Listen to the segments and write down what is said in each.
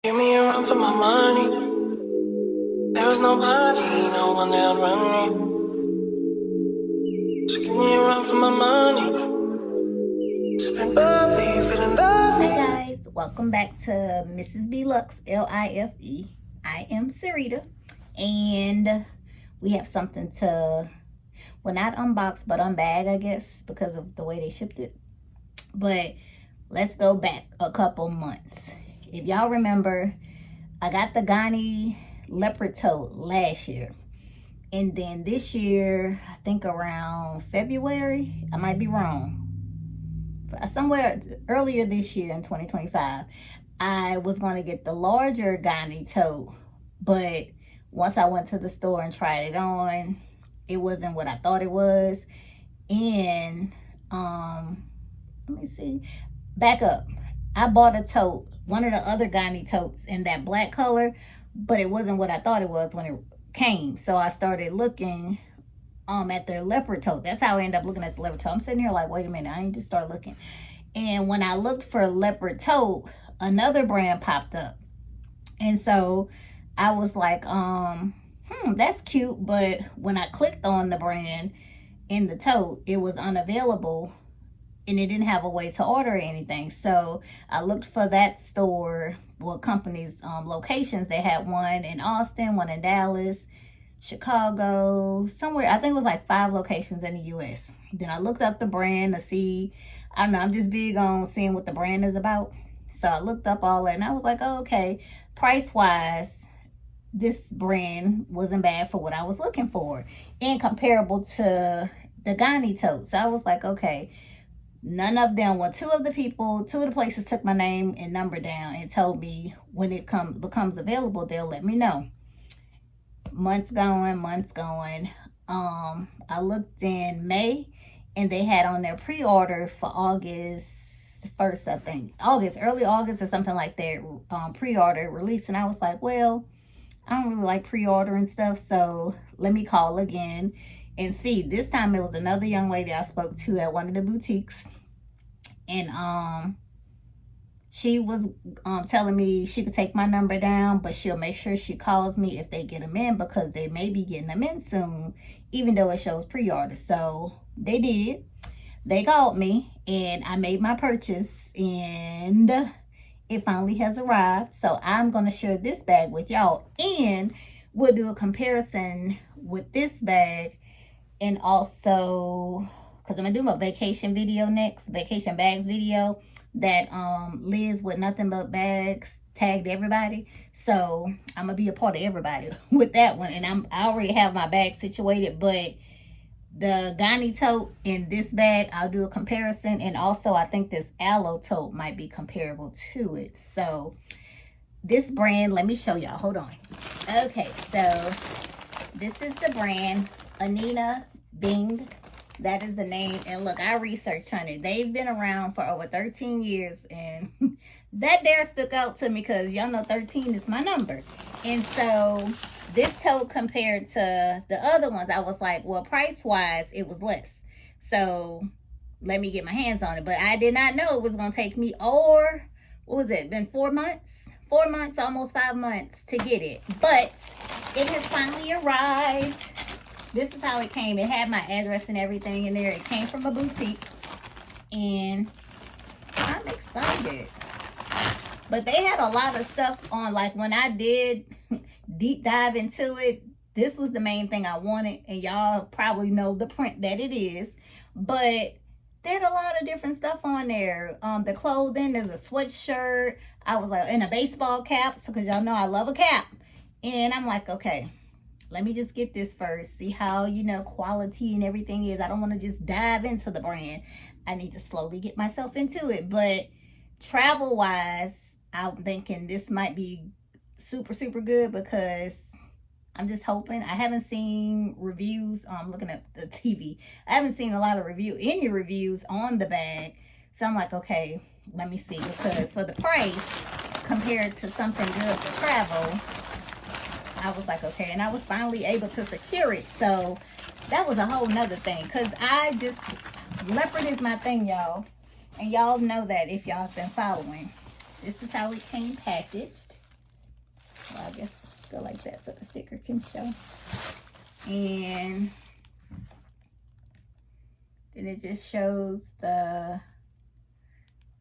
Give me a run for my money. There was nobody, no one that run me. So give me a run for my money. Sipping bubbly, feeling lovely. Hey guys, welcome back to Mrs. Bluxlife. I am Sarita, and we have something to, well, not unbox, but unbag, I guess, because of the way they shipped it. But let's go back a couple months. If y'all remember, I got the Ghani leopard tote last year. And then this year, I think around February, I might be wrong, somewhere earlier this year in 2025, I was going to get the larger Ghani tote. But once I went to the store and tried it on, it wasn't what I thought it was. And let me see. Back up. I bought a tote, one of the other Ghani totes in that black color, but it wasn't what I thought it was when it came. So I started looking at the leopard tote. That's how I ended up looking at the leopard tote. I'm sitting here like, wait a minute, I need to start looking. And when I looked for leopard tote, another brand popped up. And so I was like, that's cute. But when I clicked on the brand in the tote, it was unavailable. And it didn't have a way to order anything. So I looked for that store, well, company's locations. They had one in Austin, one in Dallas, Chicago, somewhere. I think it was like 5 locations in the U.S. Then I looked up the brand to see. I don't know. I'm just big on seeing what the brand is about. So I looked up all that, and I was like, oh, okay. Price-wise, this brand wasn't bad for what I was looking for, and comparable to the Ghani tote. So I was like, okay. None of them, well, two of the places took my name and number down and told me when it becomes available, they'll let me know. Months going. I looked in May, and they had on their pre-order for August 1st, I think. Early August or something like that, pre-order release. And I was like, well, I don't really like pre-ordering stuff, so let me call again and see. This time it was another young lady I spoke to at one of the boutiques. And she was telling me she could take my number down, but she'll make sure she calls me if they get them in, because they may be getting them in soon, even though it shows pre-order. So they did. They called me, and I made my purchase, and it finally has arrived. So I'm going to share this bag with y'all, and we'll do a comparison with this bag, and also, because I'm going to do my vacation video next, vacation bags video, that Liz with Nothing But Bags tagged everybody. So I'm going to be a part of everybody with that one. And I already have my bag situated, but the Ghani tote in this bag, I'll do a comparison. And also, I think this aloe tote might be comparable to it. So this brand, let me show y'all. Hold on. Okay, so this is the brand, Anine Bing. That is the name. And look, I researched on it. They've been around for over 13 years. And that there stuck out to me because y'all know 13 is my number. And so this tote compared to the other ones, I was like, well, price-wise, it was less. So let me get my hands on it. But I did not know it was going to take me, what was it? Been 4 months? 4 months, almost 5 months to get it. But it has finally arrived. This is how it came. It had my address and everything in there. It came from a boutique. And I'm excited. But they had a lot of stuff on. Like when I did deep dive into it, this was the main thing I wanted. And y'all probably know the print that it is. But they had a lot of different stuff on there. The clothing, there's a sweatshirt. I was like, and a baseball cap. So, because y'all know I love a cap. And I'm like, okay. Let me just get this first. See how, quality and everything is. I don't want to just dive into the brand. I need to slowly get myself into it. But travel-wise, I'm thinking this might be super, super good, because I'm just hoping. I haven't seen reviews. I'm looking at the TV. I haven't seen a lot of any reviews on the bag. So I'm like, okay, let me see. Because for the price, compared to something good for travel, I was like, okay. And I was finally able to secure it. So that was a whole nother thing. Because leopard is my thing, y'all. And y'all know that if y'all have been following. This is how it came packaged. Well, I guess go like that so the sticker can show. And then it just shows the,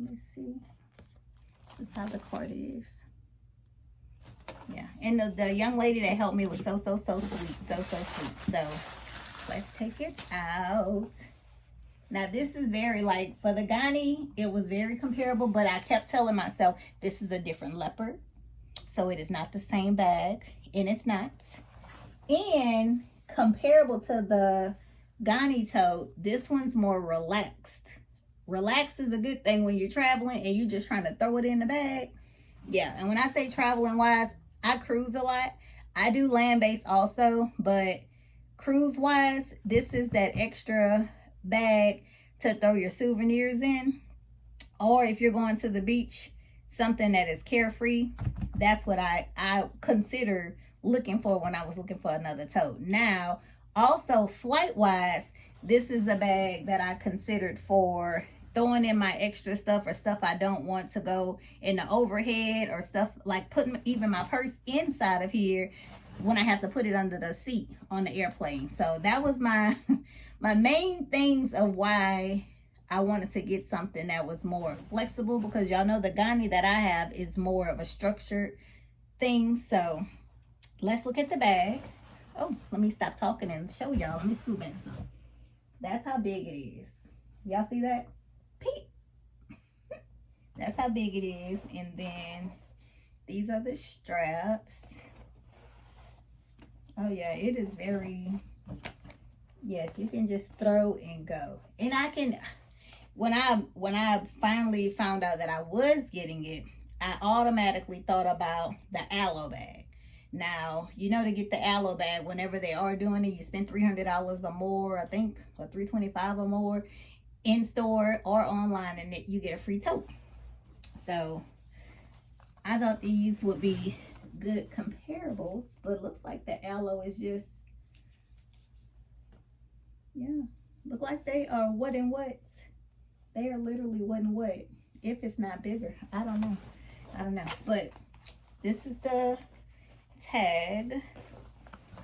let me see, this is how the card is. Yeah, and the young lady that helped me was so sweet, so sweet. So let's take it out. Now this is very, like, for the Ghani, it was very comparable, but I kept telling myself this is a different leopard, so it is not the same bag, and it's not. And comparable to the Ghani tote, this one's more relaxed. Relaxed is a good thing when you're traveling and you're just trying to throw it in the bag. Yeah, and when I say traveling wise, I cruise a lot. I do land-based also, but cruise-wise, this is that extra bag to throw your souvenirs in. Or if you're going to the beach, something that is carefree. That's what I consider looking for when I was looking for another tote. Now, also flight-wise, this is a bag that I considered for throwing in my extra stuff or stuff I don't want to go in the overhead, or stuff like putting even my purse inside of here when I have to put it under the seat on the airplane. So that was my my main things of why I wanted to get something that was more flexible, because y'all know the Ghani that I have is more of a structured thing. So let's look at the bag. Oh, let me stop talking and show y'all. Let me scoot back some. That's how big it is. Y'all see that? Peep. That's how big it is. And then these are the straps. Oh yeah, it is very, yes, you can just throw and go. And I can, when I finally found out that I was getting it, I automatically thought about the aloe bag. Now, you know, to get the aloe bag, whenever they are doing it, you spend $300 or more, I think, or $325 or more in store or online, and you get a free tote. So I thought these would be good comparables, but it looks like the aloe is just, yeah, look like they are what and what. They are literally what and what, if it's not bigger. I don't know, but this is the tag.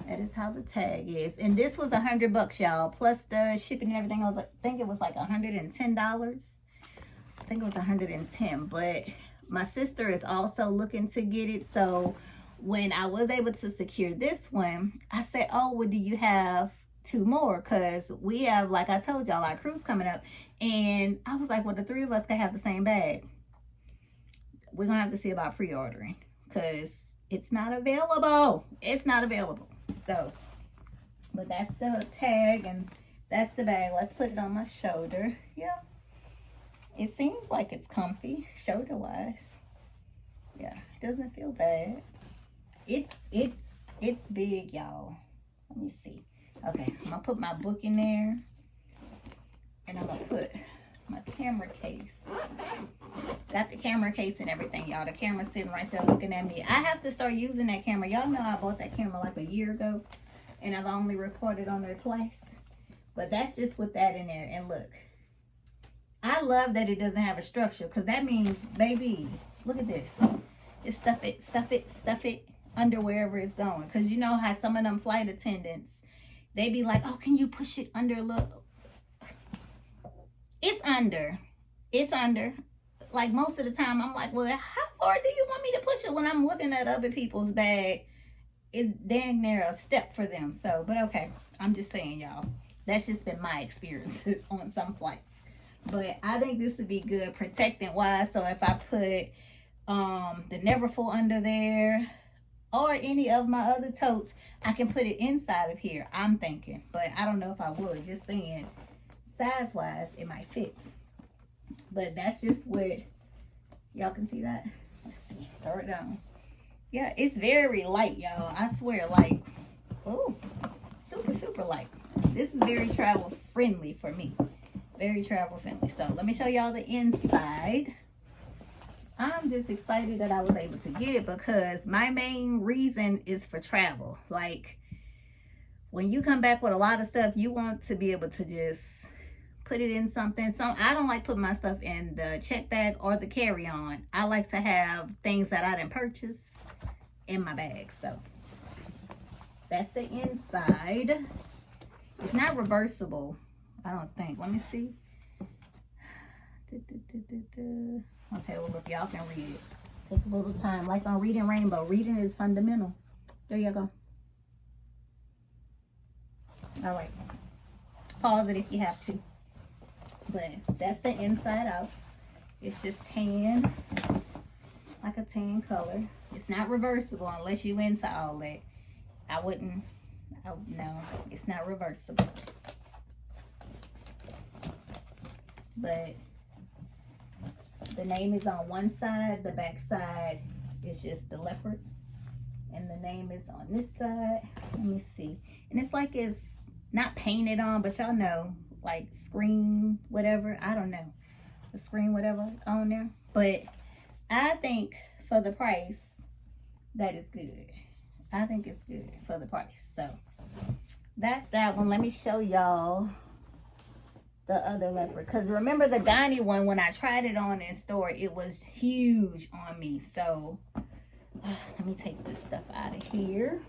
That is how the tag is. And this was $100, y'all, plus the shipping and everything. I think it was like $110. I think it was $110, but my sister is also looking to get it. So when I was able to secure this one, I said, oh, well, do you have two more? Because we have, like I told y'all, our cruise coming up. And I was like, well, the three of us can have the same bag. We're going to have to see about pre-ordering, because it's not available. It's not available. So, but that's the tag and that's the bag. Let's put it on my shoulder. Yeah. It seems like it's comfy, shoulder-wise. Yeah, it doesn't feel bad. It's big, y'all. Let me see. Okay, I'm gonna put my book in there, and I'm gonna put my camera case. Got the camera case and everything, y'all. The camera's sitting right there looking at me. I have to start using that camera. Y'all know I bought that camera like a year ago, and I've only recorded on there twice. But that's just with that in there. And look, I love that it doesn't have a structure, because that means, baby, look at this. Just stuff it under wherever it's going. Because you know how some of them flight attendants, they be like, oh, can you push it under? Look, it's under. It's under. Like, most of the time, I'm like, well, how far do you want me to push it? When I'm looking at other people's bag, it's dang near a step for them. So, but okay, I'm just saying, y'all. That's just been my experiences on some flights. But I think this would be good protecting wise. So if I put the Neverfull under there, or any of my other totes, I can put it inside of here, I'm thinking. But I don't know if I would. Just saying, size wise, it might fit. But that's just what, y'all can see that. Let's see, throw it down. Yeah, it's very light, y'all. I swear, like, oh, super light. This is very travel friendly for me. Very travel friendly. So let me show y'all the inside. I'm just excited that I was able to get it, because my main reason is for travel. Like, when you come back with a lot of stuff, you want to be able to just put it in something. So I don't like putting my stuff in the check bag or the carry-on. I like to have things that I didn't purchase in my bag. So that's the inside. It's not reversible, I don't think. Let me see. Okay, well, look, y'all can read it. Take a little time. Like on Reading Rainbow. Reading is fundamental. There you go. All right. Pause it if you have to. But that's the inside out. It's just tan. Like a tan color. It's not reversible unless you into all that. I wouldn't. No, it's not reversible. But the name is on one side. The back side is just the leopard. And the name is on this side. Let me see. And it's like it's not painted on, but y'all know, like screen whatever. I don't know. The screen whatever on there. But I think for the price, that is good. I think it's good for the price. So that's that one. Let me show y'all the other leopard. Because remember the Donnie one, when I tried it on in store, it was huge on me. So let me take this stuff out of here.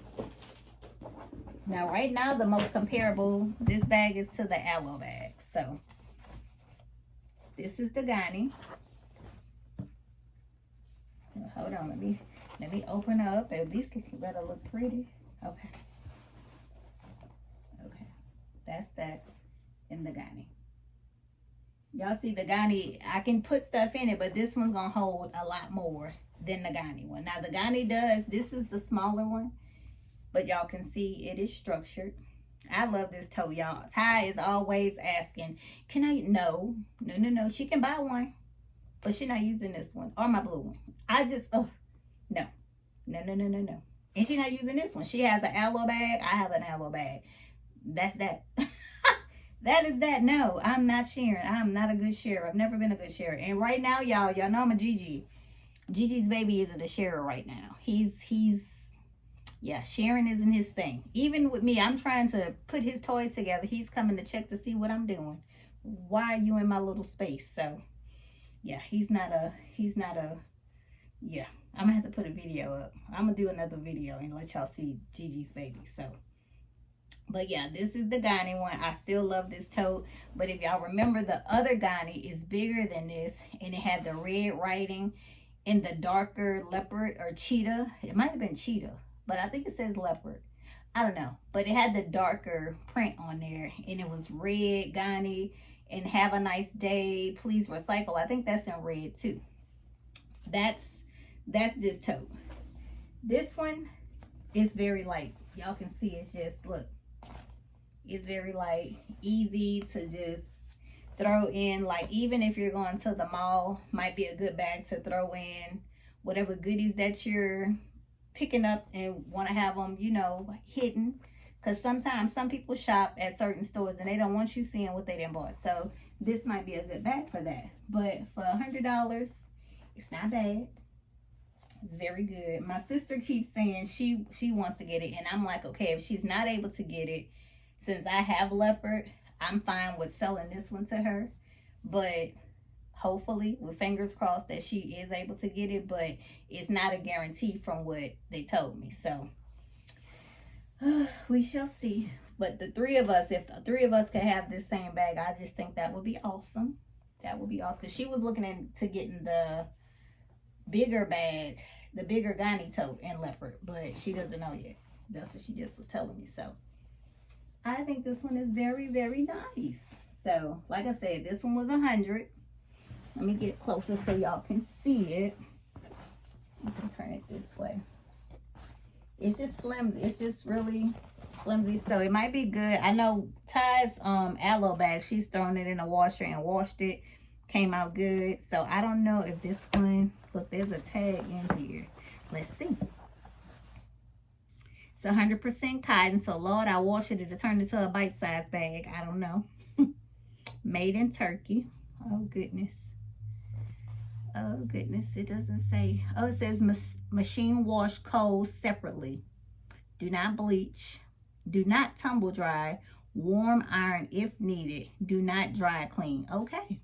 Now, right now, the most comparable, this bag is to the aloe bag. So this is the Donnie. Hold on, let me open up. At least let it look pretty. Okay. Okay. That's that in the Ghani. Y'all see the Ghani, I can put stuff in it, but this one's gonna hold a lot more than the Ghani one. Now the Ghani does, this is the smaller one, but y'all can see it is structured. I love this tote, y'all. Ty is always asking, can I? No. She can buy one, but she's not using this one or my blue one. I just, no. And she's not using this one. She has an aloe bag. I have an aloe bag. That's that. That is that. No, I'm not sharing. I'm not a good sharer. I've never been a good sharer. And right now, y'all know I'm a Gigi. Gigi's baby isn't a sharer right now. Yeah, sharing isn't his thing. Even with me, I'm trying to put his toys together. He's coming to check to see what I'm doing. Why are you in my little space? So, yeah, yeah, I'm gonna have to put a video up. I'm gonna do another video and let y'all see Gigi's baby. So, but yeah, this is the Ghani one. I still love this tote. But if y'all remember, the other Ghani is bigger than this, and it had the red writing in the darker leopard or cheetah. It might have been cheetah, but I think it says leopard. I don't know, but it had the darker print on there, and it was red Ghani and have a nice day. Please recycle. I think that's in red too. That's this tote. This one is very light. Y'all can see it's just, look, it's very light, easy to just throw in. Like, even if you're going to the mall, might be a good bag to throw in whatever goodies that you're picking up and want to have them, you know, hidden. Because sometimes some people shop at certain stores and they don't want you seeing what they done bought. So this might be a good bag for that. But for $100, it's not bad. It's very good. My sister keeps saying she wants to get it, and I'm like, okay, if she's not able to get it, since I have leopard, I'm fine with selling this one to her. But hopefully, with fingers crossed, that she is able to get it, but it's not a guarantee from what they told me. So we shall see. But the three of us, if the three of us could have this same bag, I just think that would be awesome. That would be awesome. Because she was looking into getting the bigger bag, the bigger Ghani tote in leopard, but she doesn't know yet. That's what she just was telling me. So I think this one is very, very nice. So like I said, this one was 100. Let me get closer so y'all can see it. You can turn it this way. It's just flimsy. It's just really flimsy. So it might be good. I know Ty's aloe bag, she's thrown it in the washer and washed it. Came out good. So I don't know if this one, look, there's a tag in here. Let's see. It's 100% cotton. So Lord, I wash it to turn into a bite-sized bag. I don't know. Made in Turkey. Oh goodness. Oh goodness. It doesn't say. Oh, it says machine wash cold separately. Do not bleach. Do not tumble dry. Warm iron if needed. Do not dry clean. Okay.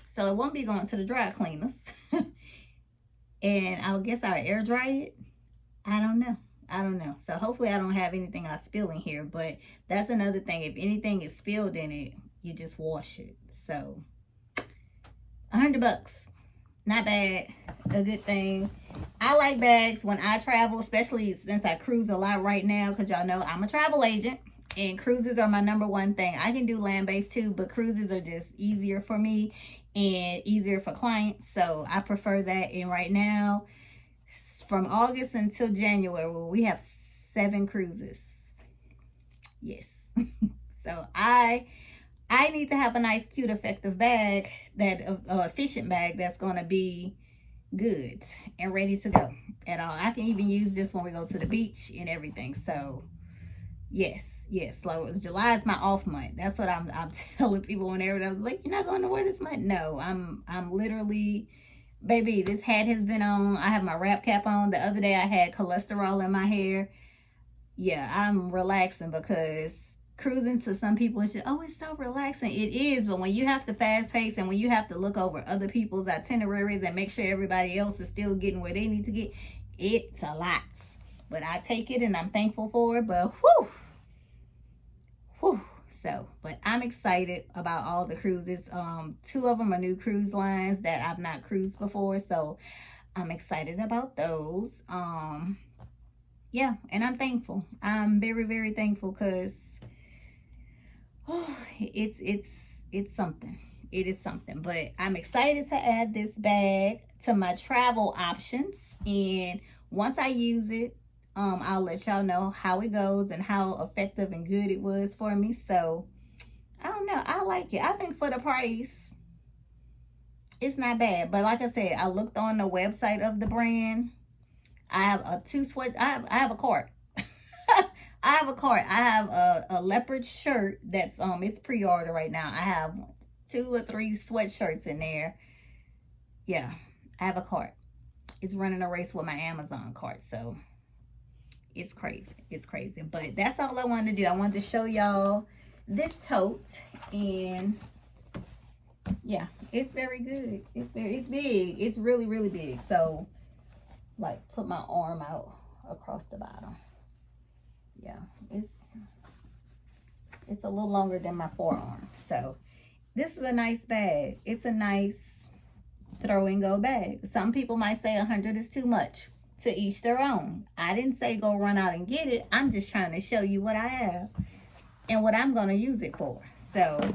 So it won't be going to the dry cleaners. And I guess I'll air dry it. I don't know. I don't know. So hopefully I don't have anything I spill in here. But that's another thing. If anything is spilled in it, you just wash it. So $100. Not bad. A good thing. I like bags when I travel, especially since I cruise a lot right now, because y'all know I'm a travel agent and cruises are my number one thing. I can do land-based too, but cruises are just easier for me and easier for clients. So I prefer that. And right now, from August until January, we have 7 cruises. Yes. So I need to have a nice, cute, effective bag, that efficient bag that's going to be good and ready to go at all. I can even use this when we go to the beach and everything. So yes, like July is my off month. That's what I'm telling people whenever they're like, you're not going nowhere this month. No, I'm literally, baby, this hat has been on. I have my wrap cap on. The other day I had cholesterol in my hair. Yeah, I'm relaxing because cruising, to some people, it's just, oh, it's so relaxing. It is, but when you have to fast pace and when you have to look over other people's itineraries and make sure everybody else is still getting where they need to get, it's a lot. But I take it and I'm thankful for it. But whew. So, but I'm excited about all the cruises. 2 of them are new cruise lines that I've not cruised before, so I'm excited about those. Yeah, and I'm thankful. I'm very, very thankful because it's something. It is something. But I'm excited to add this bag to my travel options, and once I use it, I'll let y'all know how it goes and how effective and good it was for me. So I don't know, I like it. I think for the price, it's not bad. But like I said, I looked on the website of the brand. I have a I have a cart. I have a cart. I have a leopard shirt that's it's pre-order right now. I have 2 or 3 sweatshirts in there. Yeah, I have a cart. It's running a race with my Amazon cart, so it's crazy. It's crazy. But that's all I wanted to do. I wanted to show y'all this tote, and yeah, it's very good. It's big. It's really, really big. So like, put my arm out across the bottom. Yeah, it's a little longer than my forearm. So this is a nice bag. It's a nice throw and go bag. Some people might say 100 is too much. To each their own. I didn't say go run out and get it. I'm just trying to show you what I have and what I'm going to use it for. So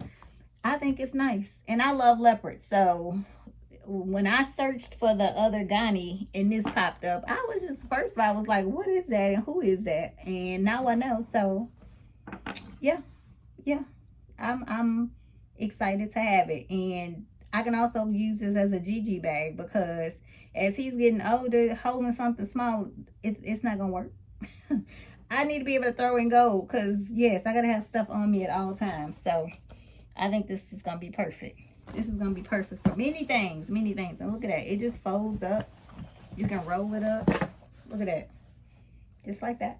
I think it's nice. And I love leopard. So when I searched for the other Ghani and this popped up, I was just, first of all, I was like, what is that and who is that? And now I know. So yeah, I'm excited to have it. And I can also use this as a Gigi bag, because as he's getting older, holding something small, it's not gonna work. I need to be able to throw and go, because yes, I gotta have stuff on me at all times. So I think this is gonna be perfect. This is gonna be perfect for many things. And look at that, it just folds up. You can roll it up. Look at that, just like that.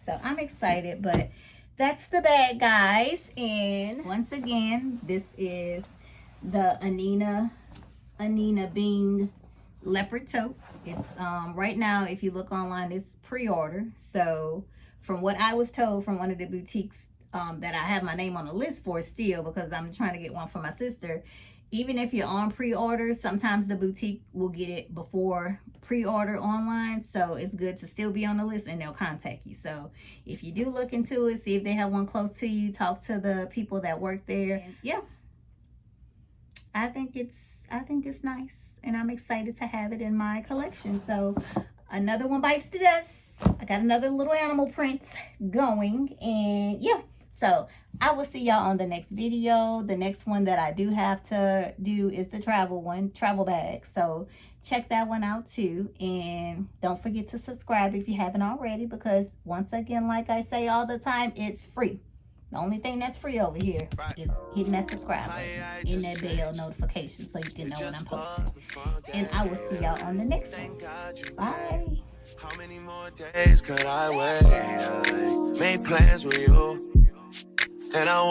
So I'm excited. But that's the bag, guys. And once again, this is the Anine Bing leopard tote. It's right now, if you look online, it's pre-order. So from what I was told from one of the boutiques that I have my name on the list for still, because I'm trying to get one for my sister, even if you're on pre-order, sometimes the boutique will get it before pre-order online. So it's good to still be on the list, and they'll contact you. So if you do look into it, see if they have one close to you, talk to the people that work there. And yeah, I think it's nice, and I'm excited to have it in my collection. So another one bites the dust. I got another little animal print going, and yeah. So I will see y'all on the next video. The next one that I do have to do is the travel bag. So check that one out too. And don't forget to subscribe if you haven't already, because once again, like I say all the time, it's free. The only thing that's free over here is hitting that subscribe button, hitting that bell notification, so you can know when I'm posting. And I will see y'all on the next one. Bye. How many more days could I wait? I made plans with you, and I want